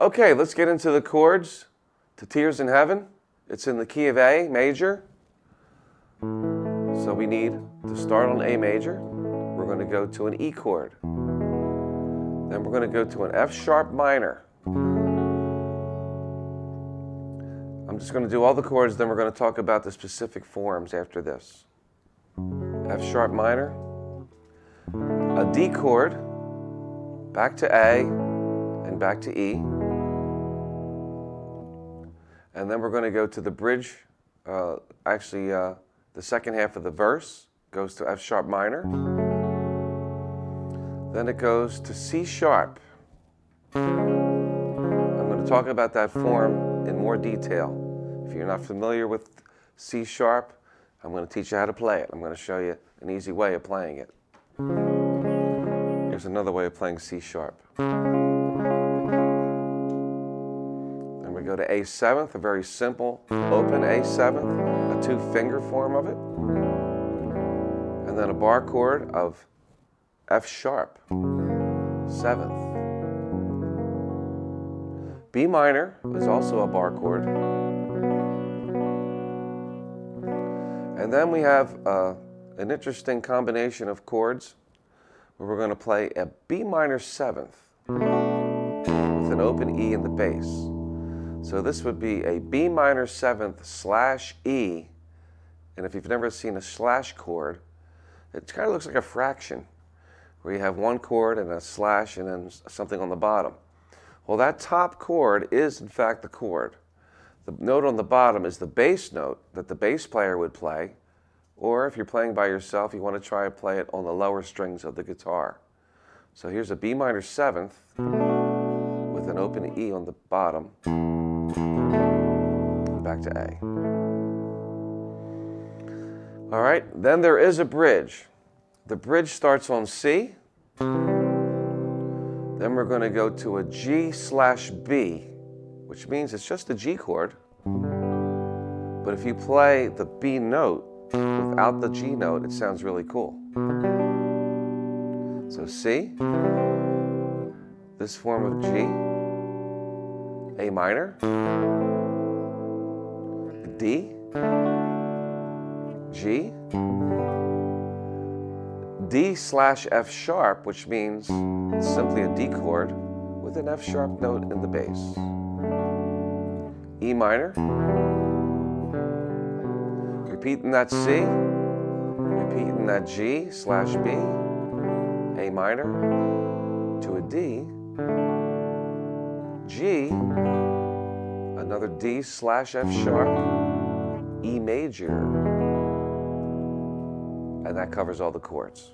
Okay, let's get into the chords to Tears in Heaven. It's in the key of A major. So we need to start on A major. We're going to go to an E chord. Then we're going to go to an F sharp minor. I'm just going to do all the chords, then we're going to talk about the specific forms after this. F sharp minor, a D chord, back to A, and back to E. And then we're going to go to the bridge, the second half of the verse goes to F sharp minor. Then it goes to C sharp. I'm going to talk about that form in more detail. If you're not familiar with C sharp, I'm going to teach you how to play it. I'm going to show you an easy way of playing it. Here's another way of playing C sharp. Then we go to A7th, a very simple open A7th, a 2-finger form of it. And then a bar chord of F sharp, 7th. B minor is also a bar chord. And then we have an interesting combination of chords where we're going to play a B minor 7th with an open E in the bass. So this would be a B minor 7th slash E. And if you've never seen a slash chord, it kind of looks like a fraction where you have one chord and a slash and then something on the bottom. Well, that top chord is in fact the chord. The note on the bottom is the bass note that the bass player would play, or if you're playing by yourself, you want to try and play it on the lower strings of the guitar. So here's a B minor 7th with an open E on the bottom, back to A. All right, then there is a bridge. The bridge starts on C. Then we're going to go to a G slash B, which means it's just a G chord. But if you play the B note without the G note, it sounds really cool. So C, this form of G, A minor, D, G, D slash F sharp, which means it's simply a D chord with an F sharp note in the bass. E minor, repeating that C, repeating that G slash B, A minor to a D, G, another D slash F sharp, E major, and that covers all the chords.